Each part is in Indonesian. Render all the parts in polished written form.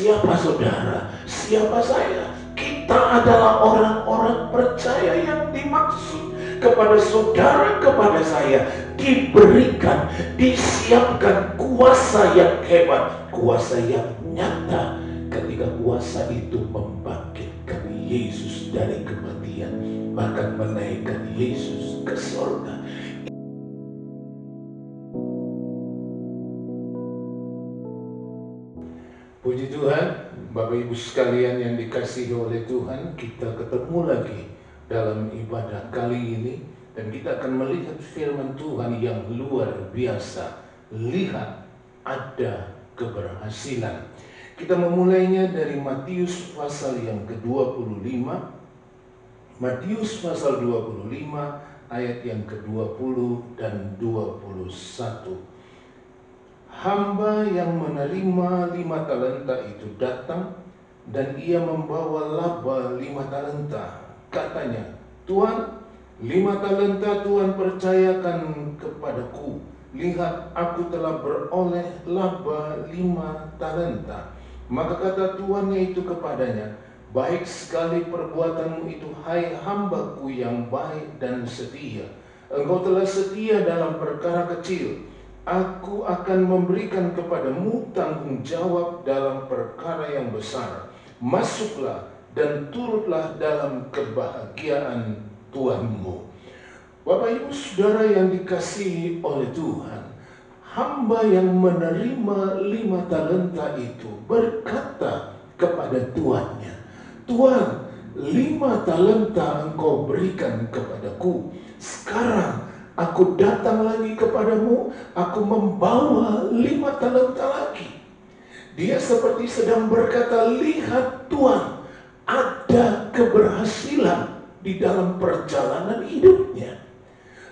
siapa saudara? Siapa saya? Kita adalah orang-orang percaya yang dimaksud. Kepada saudara, kepada saya diberikan, disiapkan kuasa yang hebat, kuasa yang nyata. Ketika kuasa itu membangkitkan Yesus dari kematian, bahkan menaikkan Yesus ke surga. Puji Tuhan, Bapak Ibu sekalian yang dikasihi oleh Tuhan, kita ketemu lagi dalam ibadah kali ini, dan kita akan melihat firman Tuhan yang luar biasa. Lihat, ada keberhasilan. Kita memulainya dari Matius pasal yang ke-25. Matius pasal 25 ayat yang ke-20 dan 21. Hamba yang menerima 5 talenta itu datang, dan ia membawa laba 5 talenta. Katanya, Tuan, 5 talenta Tuhan percayakan kepadaku. Lihat, aku telah beroleh laba 5 talenta. Maka kata tuannya itu kepadanya, baik sekali perbuatanmu itu, hai hambaku yang baik dan setia. Engkau telah setia dalam perkara kecil, aku akan memberikan kepadamu tanggung jawab dalam perkara yang besar. Masuklah dan turutlah dalam kebahagiaan Tuhanmu. Bapak Ibu Saudara yang dikasihi oleh Tuhan, hamba yang menerima 5 talenta itu berkata kepada tuannya, Tuan, 5 talenta engkau berikan kepadaku. Sekarang aku datang lagi kepadamu, aku membawa 5 talenta lagi. Dia seperti sedang berkata, lihat Tuan, ada keberhasilan di dalam perjalanan hidupnya.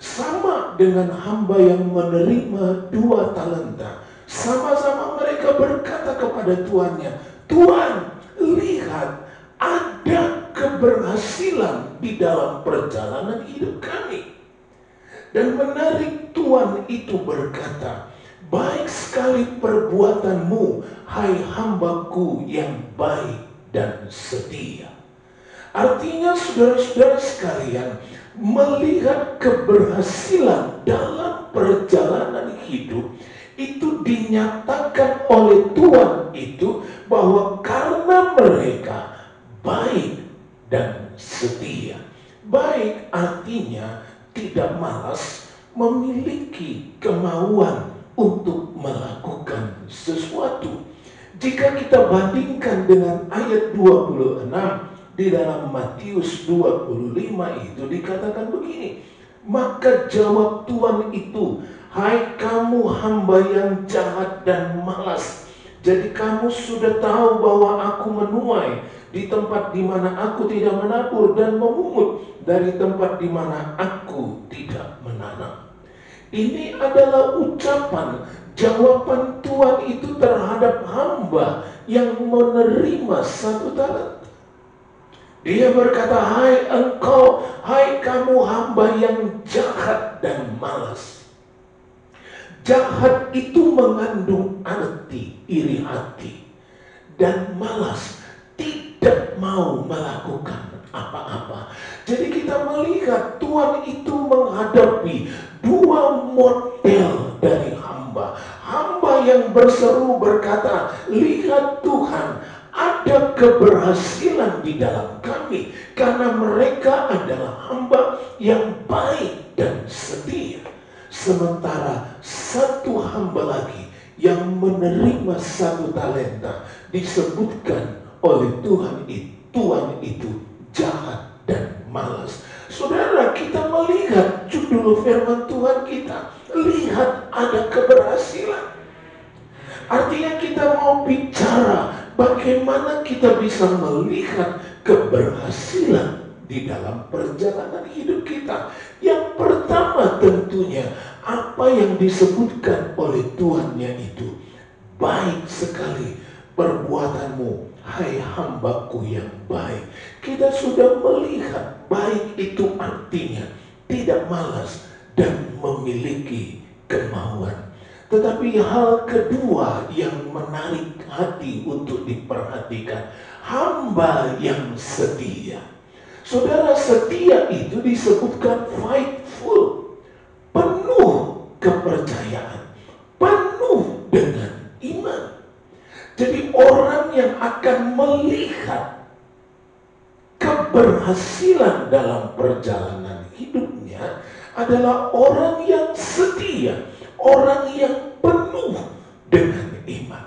Sama dengan hamba yang menerima 2 talenta. Sama-sama mereka berkata kepada tuannya, Tuan, lihat, ada keberhasilan di dalam perjalanan hidup kami. Dan menarik, tuan itu berkata, baik sekali perbuatanmu, hai hambaku yang baik dan setia. Artinya saudara-saudara sekalian, melihat keberhasilan dalam perjalanan hidup itu dinyatakan oleh Tuhan itu bahwa karena mereka baik dan setia. Baik artinya tidak malas, memiliki kemauan untuk melakukan sesuatu. Jika kita bandingkan dengan ayat 26 di dalam Matius 25 itu dikatakan begini, maka jawab Tuhan itu, hai kamu hamba yang jahat dan malas. Jadi kamu sudah tahu bahwa aku menuai di tempat di mana aku tidak menabur, dan memungut dari tempat di mana aku tidak menanam. Ini adalah ucapan jawaban Tuhan itu terhadap hamba yang menerima 1 talenta. Dia berkata, hai kamu hamba yang jahat dan malas. Jahat itu mengandung arti iri hati, dan malas tidak mau melakukan apa-apa. Jadi kita melihat Tuhan itu menghadapi 2 model dari hamba. Hamba yang berseru berkata, lihat Tuhan, ada keberhasilan di dalam kami karena mereka adalah hamba yang baik dan setia. Sementara 1 hamba lagi yang menerima 1 talenta disebutkan oleh Tuhan itu jahat dan malas. Saudara, kita melihat judul firman Tuhan kita, lihat ada keberhasilan. Artinya kita mau bicara bagaimana kita bisa melihat keberhasilan di dalam perjalanan hidup kita. Yang pertama tentunya apa yang disebutkan oleh Tuhannya itu, baik sekali perbuatanmu, hai hambaku yang baik. Kita sudah melihat baik itu artinya tidak malas dan memiliki kemauan. Tetapi hal kedua yang menarik hati untuk diperhatikan, hamba yang setia. Saudara, setia itu disebutkan faithful, penuh kepercayaan, penuh dengan iman. Jadi orang yang akan melihat keberhasilan dalam perjalanan hidupnya adalah orang yang setia, orang yang penuh dengan iman.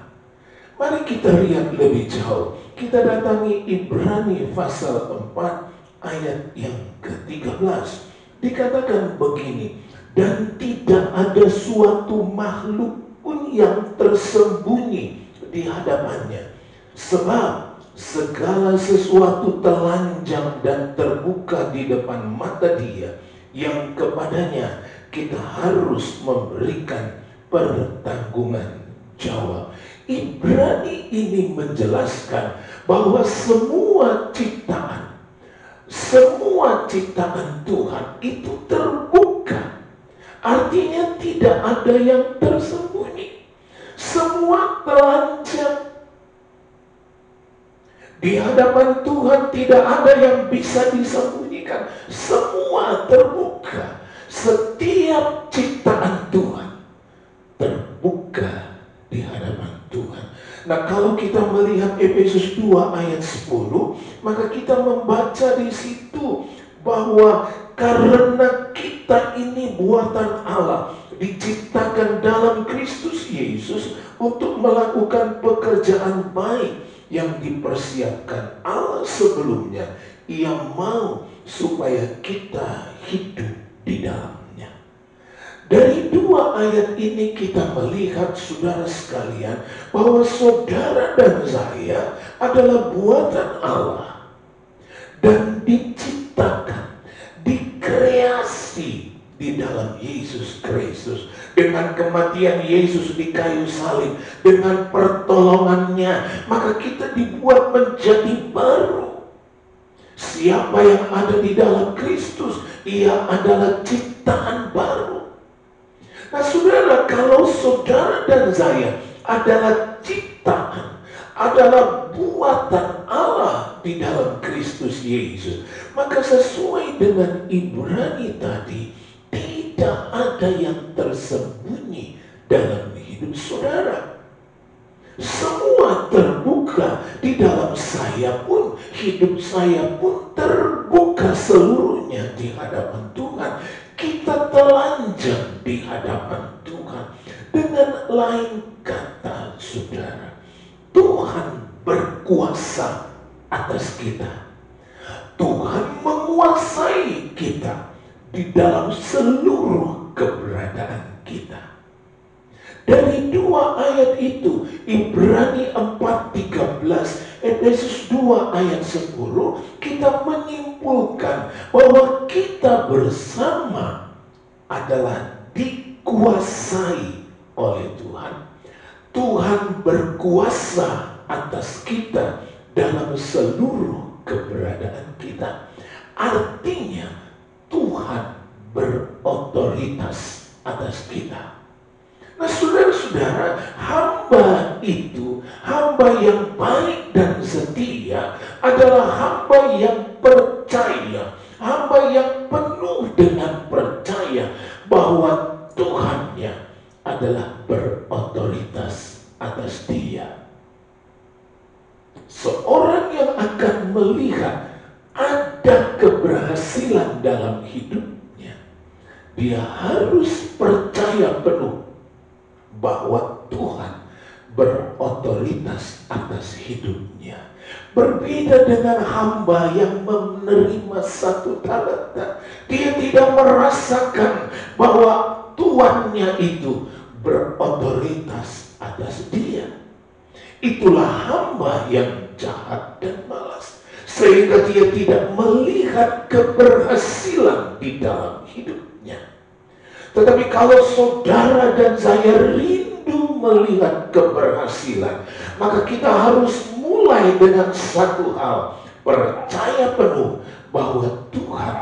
Mari kita lihat lebih jauh. Kita datangi Ibrani pasal 4 ayat yang ke-13. Dikatakan begini, dan tidak ada suatu makhluk pun yang tersembunyi di hadapannya, sebab segala sesuatu telanjang dan terbuka di depan mata Dia, yang kepadanya kita harus memberikan pertanggungan jawab. Ibrani ini menjelaskan bahwa semua ciptaan Tuhan itu terbuka. Artinya tidak ada yang tersembunyi. Semua telanjang. Di hadapan Tuhan tidak ada yang bisa disembunyikan. Semua terbuka. Setiap ciptaan Tuhan terbuka di hadapan Tuhan. Nah, kalau kita melihat Efesus 2 ayat 10, maka kita membaca di situ bahwa karena kita ini buatan Allah, diciptakan dalam Kristus Yesus untuk melakukan pekerjaan baik yang dipersiapkan Allah sebelumnya. Ia mau supaya kita hidup di dalamnya. Dari dua ayat ini kita melihat, saudara sekalian, bahwa saudara dan saya adalah buatan Allah dan diciptakan, dikreasi di dalam Yesus Kristus. Dengan kematian Yesus di kayu salib, dengan pertolongannya, maka kita dibuat menjadi baru. Siapa yang ada di dalam Kristus, ia adalah ciptaan baru. Nah, saudara, kalau saudara dan saya adalah ciptaan, adalah buatan Allah di dalam Kristus Yesus, maka sesuai dengan Ibrani tadi, tidak ada yang tersembunyi dalam hidup saudara. Semua terbuka di dalam saya pun, hidup saya pun terbuka seluruhnya di hadapan Tuhan. Kita telanjang di hadapan Tuhan. Dengan lain kata, saudara, Tuhan berkuasa atas kita. Tuhan menguasai kita di dalam seluruh keberadaan kita. Dari dua ayat itu, Ibrani 4:13, Efesus 2 ayat 10, kita menyimpulkan bahwa kita bersama adalah dikuasai oleh Tuhan. Tuhan berkuasa atas kita dalam seluruh keberadaan kita. Artinya Tuhan berotoritas atas kita. Nah, saudara-saudara, hamba itu, hamba yang baik dan setia adalah hamba yang percaya, hamba yang penuh dengan percaya bahwa Tuhannya adalah berotoritas atas dia. Seorang yang akan melihat ada keberhasilan dalam hidupnya, dia harus percaya penuh bahwa Tuhan berotoritas atas hidupnya. Berbeda dengan hamba yang menerima satu talenta, dia tidak merasakan bahwa tuannya itu berotoritas atas dia. Itulah hamba yang jahat dan malas, sehingga dia tidak melihat keberhasilan di dalam hidupnya. Tetapi kalau saudara dan saya rindu melihat keberhasilan, maka kita harus mulai dengan satu hal, percaya penuh bahwa Tuhan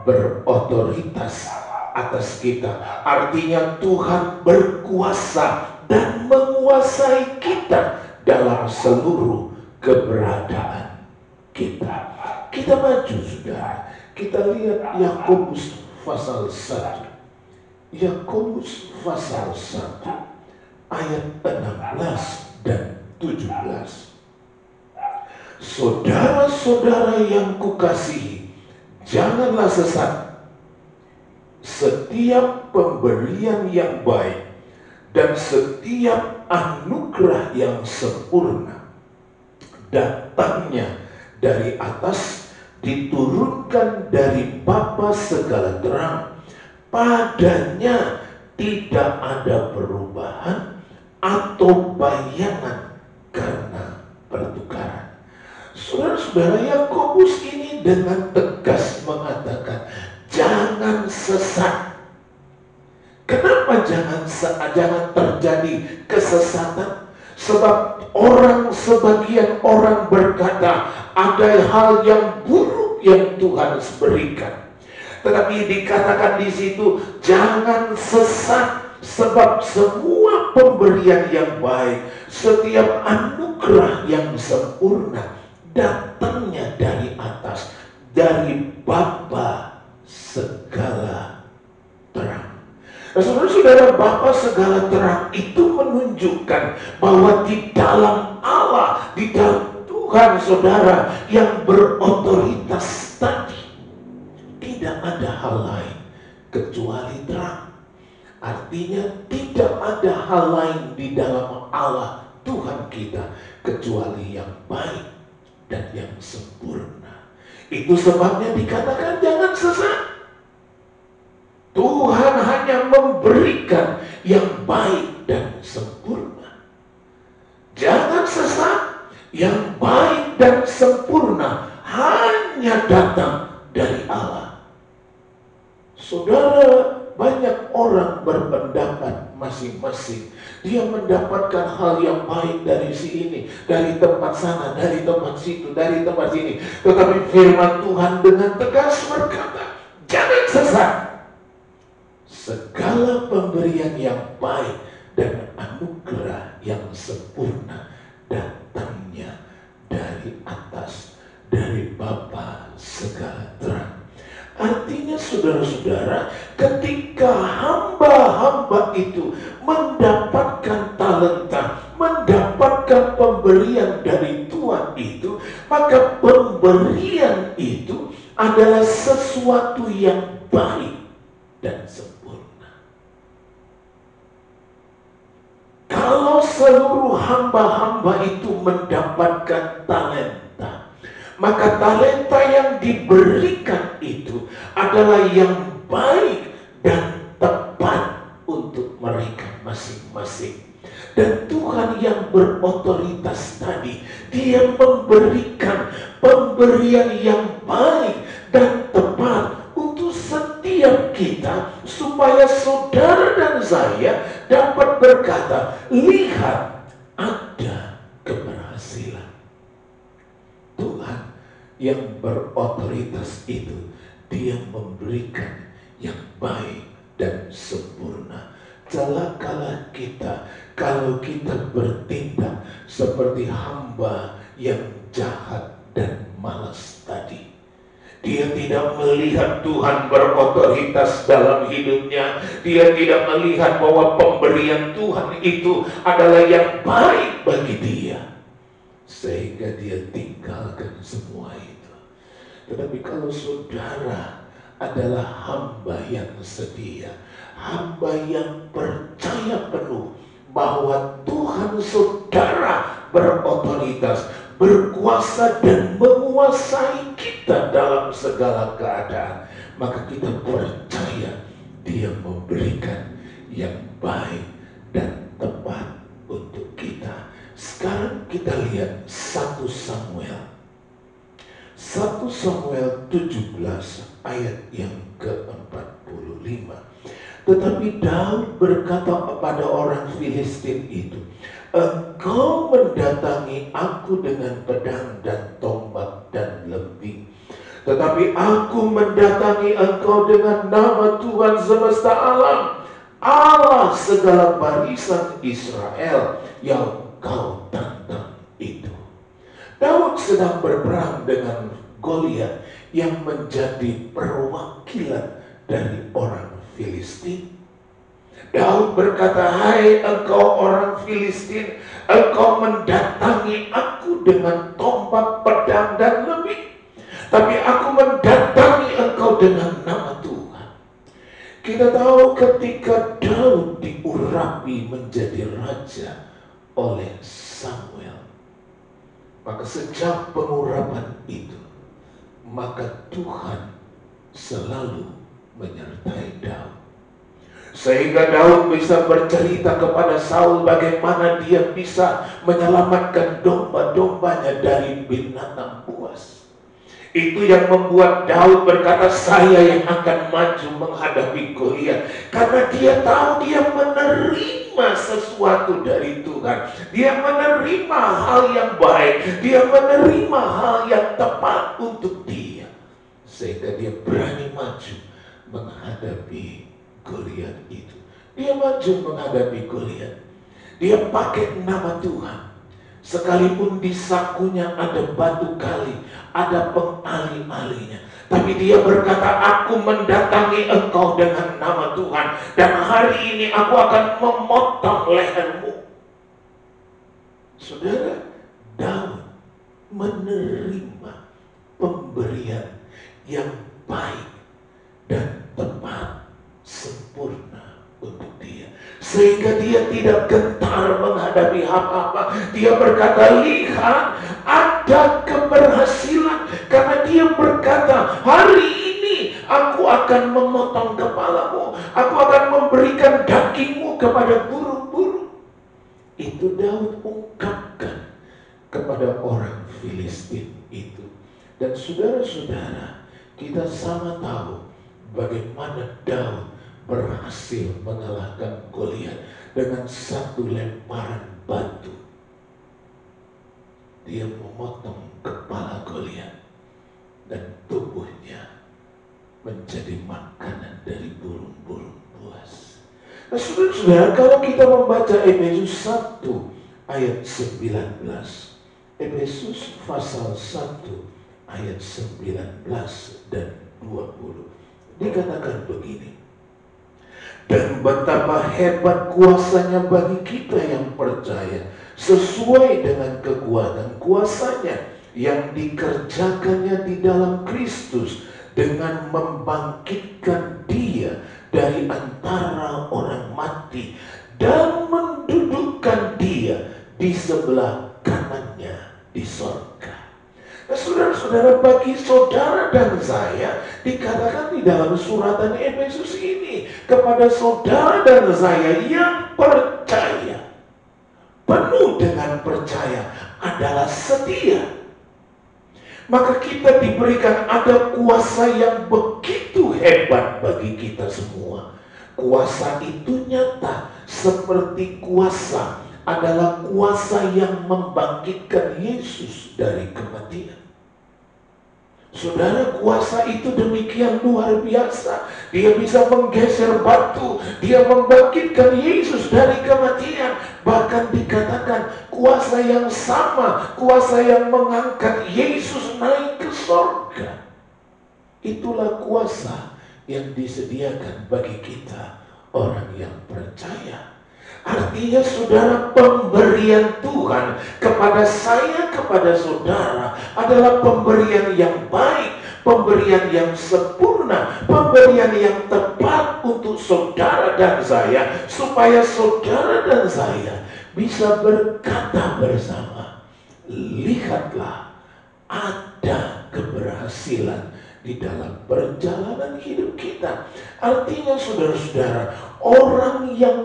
berotoritas atas kita. Artinya Tuhan berkuasa dan menguasai kita dalam seluruh keberadaan kita. Kita maju, saudara. Kita lihat Yakobus pasal 1. Yakobus pasal 1 ayat 16 dan 17. Saudara-saudara yang kukasihi, janganlah sesat. Setiap pemberian yang baik dan setiap anugerah yang sempurna datangnya dari atas, diturunkan dari Bapa segala terang. Padanya tidak ada perubahan atau bayangan karena pertukaran. Saudara-saudara, Yakobus ini dengan tegas mengatakan, jangan sesat. Kenapa jangan terjadi kesesatan? Sebab sebagian orang berkata ada hal yang buruk yang Tuhan berikan. Tetapi dikatakan di situ jangan sesat, sebab semua pemberian yang baik, setiap anugerah yang sempurna datangnya dari atas, dari Bapa segala terang. Nah, saudara-saudara, Bapa segala terang itu menunjukkan bahwa di dalam Allah, di dalam Tuhan, saudara, yang berotoritas tadi, tidak ada hal lain kecuali terang. Artinya tidak ada hal lain di dalam Allah Tuhan kita kecuali yang baik dan yang sempurna. Itu sebabnya dikatakan jangan sesat. Tuhan hanya memberikan yang baik dan sempurna. Jangan sesat, yang baik dan sempurna hanya datang dari Allah. Saudara, banyak orang berpendapat masing-masing. Dia mendapatkan hal yang baik dari si ini, dari tempat sana, dari tempat situ, dari tempat sini. Tetapi firman Tuhan dengan tegas berkata, jangan sesat. Segala pemberian yang baik dan anugerah yang sempurna datangnya dari atas, dari Bapa segala terang. Artinya saudara-saudara, ketika hamba-hamba itu mendapatkan talenta, mendapatkan pemberian dari Tuhan itu, maka pemberian itu adalah sesuatu yang baik dan sempurna. Kalau seluruh hamba-hamba itu mendapatkan talenta, maka talenta yang diberikan itu adalah yang baik dan tepat untuk mereka masing-masing. Dan Tuhan yang berotoritas tadi, Dia memberikan pemberian yang baik dan tepat untuk setiap kita, supaya saudara dan saya dapat berkata, lihat, ada keberhasilan. Tuhan yang berotoritas itu, Dia memberikan yang baik dan sempurna. Celakalah kita kalau kita bertindak seperti hamba yang jahat dan malas tadi. Dia tidak melihat Tuhan berotoritas dalam hidupnya. Dia tidak melihat bahwa pemberian Tuhan itu adalah yang baik bagi dia, sehingga dia tinggalkan semua itu. Tetapi kalau saudara adalah hamba yang setia, hamba yang percaya penuh bahwa Tuhan saudara berotoritas, berkuasa dan menguasai kita dalam segala keadaan, maka kita percaya Dia memberikan yang baik dan tepat untuk kita. Sekarang kita lihat 1 Samuel 17 ayat yang ke-45. Tetapi Daud berkata kepada orang Filistin itu, engkau mendatangi aku dengan pedang dan tombak dan lembing, Tetapi aku mendatangi engkau dengan nama Tuhan semesta alam, Allah segala barisan Israel yang kau tantang itu. Daud sedang berperang dengan Goliat yang menjadi perwakilan dari orang Filistin. Daud berkata, hai engkau orang Filistin, engkau mendatangi aku dengan tombak, pedang, dan lebih. Tapi aku mendatangi engkau dengan nama Tuhan. Kita tahu ketika Daud diurapi menjadi raja oleh Samuel, maka sejak pengurapan itu, maka Tuhan selalu menyertai Daud. Sehingga Daud bisa bercerita kepada Saul bagaimana dia bisa menyelamatkan domba-dombanya dari binatang buas. Itu yang membuat Daud berkata, saya yang akan maju menghadapi Goliat. Karena dia tahu dia menerima sesuatu dari Tuhan. Dia menerima hal yang baik. Dia menerima hal yang tepat untuk dia. Sehingga dia berani maju menghadapi Goliat itu. Dia maju menghadapi Goliat. Dia pakai nama Tuhan. Sekalipun di sakunya ada batu kali, ada pengali-alinya, tapi dia berkata, aku mendatangi engkau dengan nama Tuhan, dan hari ini aku akan memotong lehermu. Saudara, Daud menerima pemberian yang baik dan tepat, sempurna untuk dia, sehingga dia tidak gentar menghadapi apa-apa. Dia berkata, lihat, ada keberhasilan, karena dia berkata, hari ini aku akan memotong kepalamu, aku akan memberikan dagingmu kepada burung-burung. Itu Daud ungkapkan kepada orang Filistin itu. Dan saudara-saudara, kita sama tahu bagaimana Daud berhasil mengalahkan Goliat dengan satu lemparan batu. Dia memotong kepala Goliat dan tubuhnya menjadi makanan dari burung-burung buas. Nah, saudara-saudara, kalau kita membaca Efesus 1 ayat 19, Efesus pasal 1 ayat 19 dan 20, dikatakan begini, dan betapa hebat kuasanya bagi kita yang percaya, sesuai dengan kekuatan kuasanya yang dikerjakannya di dalam Kristus, dengan membangkitkan dia dari antara orang mati dan mendudukkan dia di sebelah kanannya di sorga. Nah, saudara-saudara, bagi saudara dan saya dikatakan di dalam suratan Efesus ini, kepada saudara dan saya yang percaya, penuh dengan percaya, adalah setia, maka kita diberikan ada kuasa yang begitu hebat bagi kita semua. Kuasa itu nyata, seperti kuasa adalah kuasa yang membangkitkan Yesus dari kematian. Saudara, kuasa itu demikian luar biasa. Dia bisa menggeser batu, dia membangkitkan Yesus dari kematian. Bahkan dikatakan kuasa yang sama, kuasa yang mengangkat Yesus naik ke surga. Itulah kuasa yang disediakan bagi kita orang yang percaya. Artinya, saudara, pemberian Tuhan kepada saya, kepada saudara adalah pemberian yang baik, pemberian yang sempurna, pemberian yang tepat untuk saudara dan saya, supaya saudara dan saya bisa berkata bersama, lihatlah, ada keberhasilan di dalam perjalanan hidup kita. Artinya, saudara-saudara, orang yang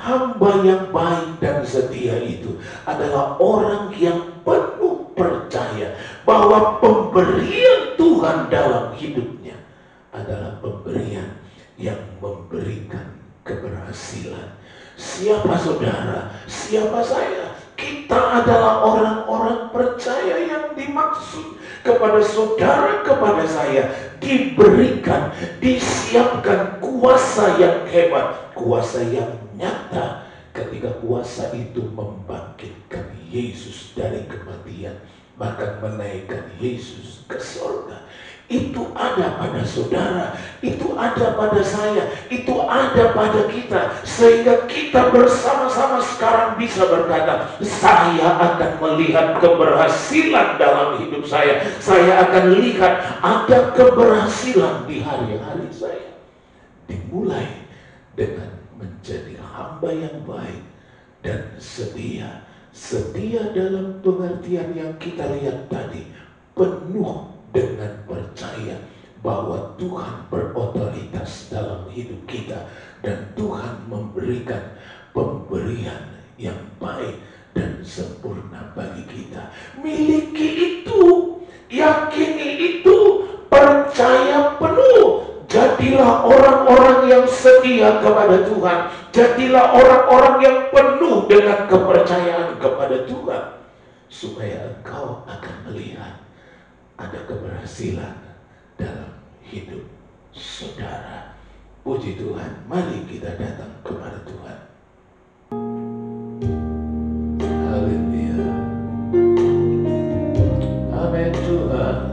hamba yang baik dan setia itu adalah orang yang penuh percaya bahwa pemberian Tuhan dalam hidupnya adalah pemberian yang memberikan keberhasilan. Siapa saudara? Siapa saya? Kita kita adalah orang-orang percaya yang dimaksud. Kepada saudara, kepada saya diberikan, disiapkan kuasa yang hebat, kuasa yang nyata. Ketika kuasa itu membangkitkan Yesus dari kematian, bahkan menaikkan Yesus ke surga. Itu ada pada saudara, itu ada pada saya, itu ada pada kita. Sehingga kita bersama-sama sekarang bisa berkata, saya akan melihat keberhasilan dalam hidup saya. Saya akan lihat ada keberhasilan di hari-hari saya. Dimulai dengan menjadi hamba yang baik dan setia. Setia dalam pengertian yang kita lihat tadi, penuh dengan percaya bahwa Tuhan berotoritas dalam hidup kita dan Tuhan memberikan pemberian yang baik dan sempurna bagi kita. Miliki itu, yakini itu, percaya penuh. Jadilah orang-orang yang setia kepada Tuhan. Jadilah orang-orang yang penuh dengan kepercayaan kepada Tuhan, supaya engkau akan melihat ada keberhasilan dalam hidup saudara. Puji Tuhan, mari kita datang kepada Tuhan. Haleluya. Amin Tuhan.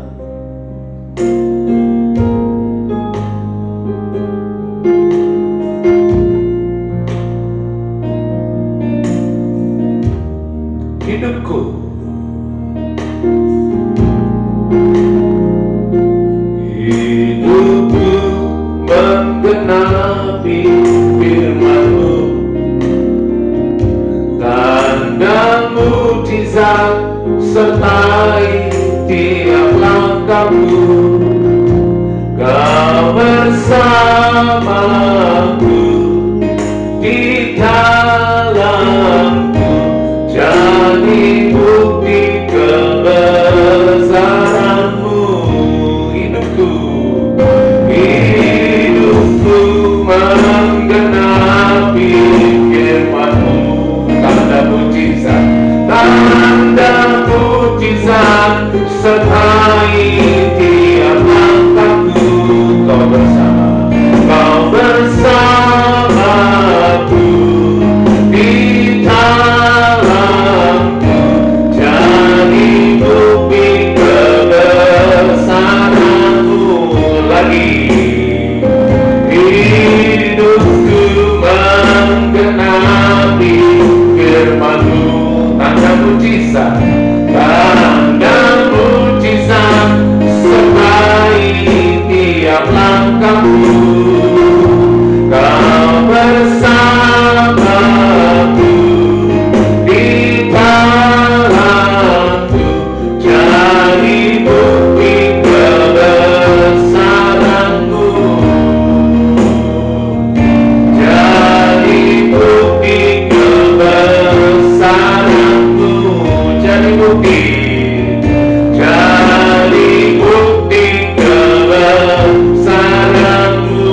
Hidupku menggenapi firman-Mu, tanda mujizat sertai tiap langkahku. Kau bersamaku di dalamku, jadi bukti kebesaran-Mu. Hidupku menggenapi firman-Mu, tanda mujizat sertai tiap langkahku. Kau bersamaku di dalamku, jadi bukti kebesaran-Mu. Lagi hidupku menggenapi firman-Mu, tanda mujizat sertai tiap langkahku. Kau bersamaku di dalamku, jadi bukti kebesaran-Mu. Jadi bukti kebesaran-Mu. Jadi bukti kebesaran-Mu.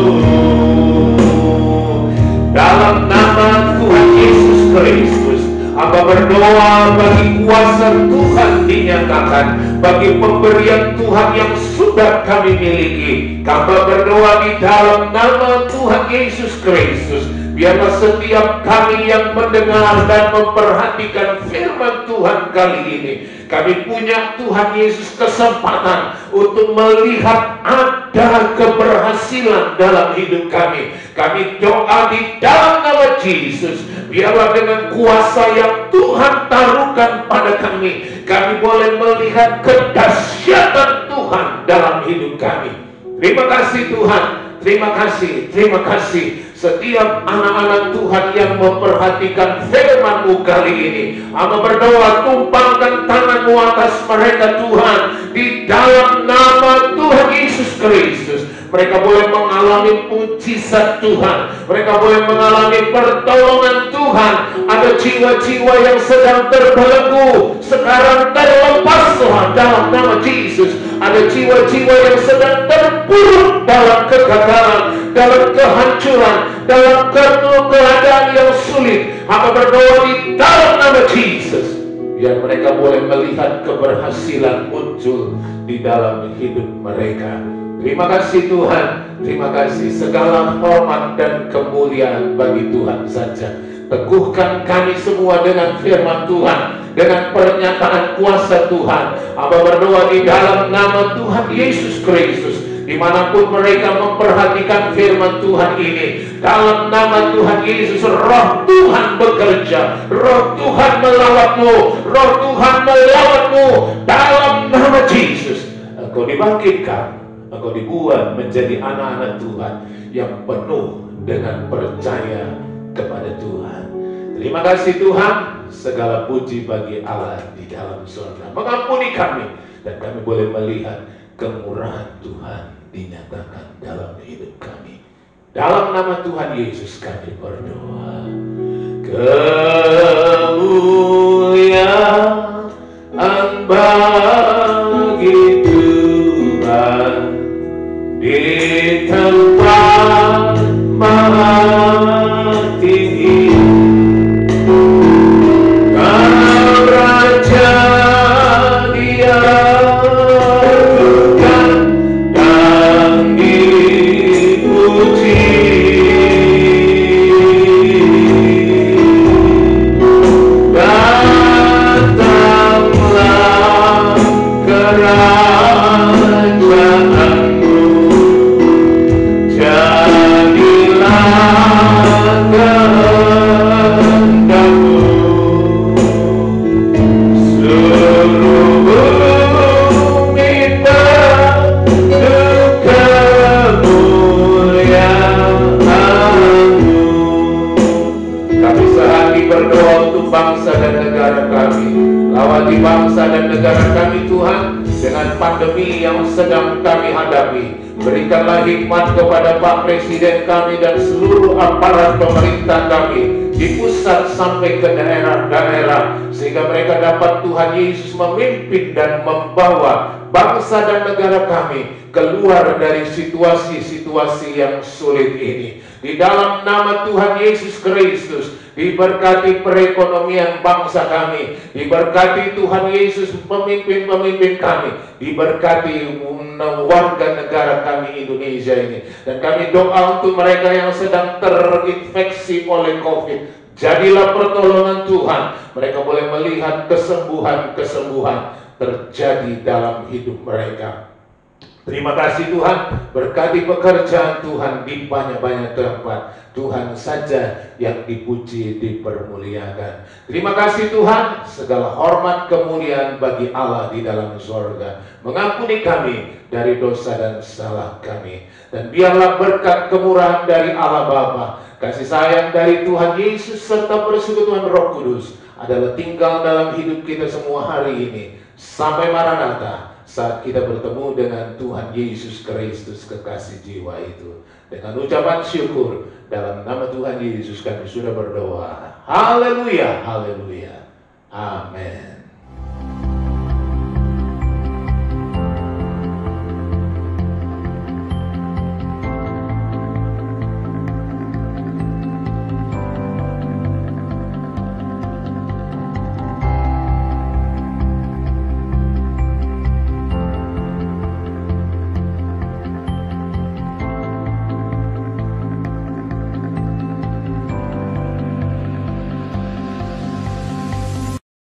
Dalam nama Tuhan Yesus Kristus, hamba berdoa bagi kuasa Tuhan dinyatakan, bagi pemberian Tuhan yang sudah kami miliki. Hamba berdoa di dalam nama Tuhan Yesus Kristus, biarlah setiap kami yang mendengar dan memperhatikan firman Tuhan kali ini, kami punya Tuhan Yesus kesempatan untuk melihat ada keberhasilan dalam hidup kami. Kami doa di dalam nama Yesus, biarlah dengan kuasa yang Tuhan taruhkan pada kami, kami boleh melihat kedahsyatan Tuhan dalam hidup kami. Terima kasih Tuhan, terima kasih, terima kasih. Setiap anak-anak Tuhan yang memperhatikan firman-Mu kali ini, hamba berdoa, tumpangkan tangan-Mu atas mereka Tuhan, di dalam nama Tuhan Yesus Kristus. Mereka boleh mengalami mujizat Tuhan, mereka boleh mengalami pertolongan Tuhan. Ada jiwa-jiwa yang sedang terbelenggu, sekarang terlepaslah dalam nama Yesus. Ada jiwa-jiwa yang sedang terpuruk dalam kegagalan, dalam kehancuran, dalam keadaan yang sulit. Hamba berdoa di dalam nama Yesus, Biar mereka boleh melihat keberhasilan muncul di dalam hidup mereka. Terima kasih Tuhan, terima kasih. Segala hormat dan kemuliaan bagi Tuhan saja. Teguhkan kami semua dengan firman Tuhan, dengan pernyataan kuasa Tuhan. Hamba berdoa di dalam nama Tuhan Yesus Kristus, dimanapun mereka memperhatikan firman Tuhan ini, dalam nama Tuhan Yesus, roh Tuhan bekerja, roh Tuhan melawatmu, roh Tuhan melawatmu, dalam nama Yesus. Engkau dibangkitkan, engkau dibuat menjadi anak-anak Tuhan yang penuh dengan percaya kepada Tuhan. Terima kasih Tuhan, segala puji bagi Allah di dalam surga. Mengampuni kami, dan kami boleh melihat kemurahan Tuhan dinyatakan dalam hidup kami. Dalam nama Tuhan Yesus kami berdoa. Kemuliaan bagi Tuhan di tempat maha tinggi. Kau Raja Dia bangsa dan negara kami Tuhan, dengan pandemi yang sedang kami hadapi. Berikanlah hikmat kepada Pak Presiden kami dan seluruh aparat pemerintah kami di pusat sampai ke daerah-daerah, sehingga mereka dapat Tuhan Yesus memimpin dan membawa bangsa dan negara kami keluar dari situasi-situasi yang sulit ini. Di dalam nama Tuhan Yesus Kristus, diberkati perekonomian bangsa kami, diberkati Tuhan Yesus pemimpin-pemimpin kami, diberkati warga negara kami Indonesia ini. Dan kami doa untuk mereka yang sedang terinfeksi oleh COVID, jadilah pertolongan Tuhan, mereka boleh melihat kesembuhan-kesembuhan terjadi dalam hidup mereka. Terima kasih Tuhan, berkati pekerjaan Tuhan di banyak-banyak tempat. Tuhan saja yang dipuji, dipermuliakan. Terima kasih Tuhan, segala hormat kemuliaan bagi Allah di dalam surga. Mengampuni kami dari dosa dan salah kami. Dan biarlah berkat kemurahan dari Allah Bapa, kasih sayang dari Tuhan Yesus, serta persekutuan Roh Kudus adalah tinggal dalam hidup kita semua hari ini. Sampai Maranatha, saat kita bertemu dengan Tuhan Yesus Kristus kekasih jiwa itu. Dengan ucapan syukur, dalam nama Tuhan Yesus kami sudah berdoa. Haleluya, haleluya, amin.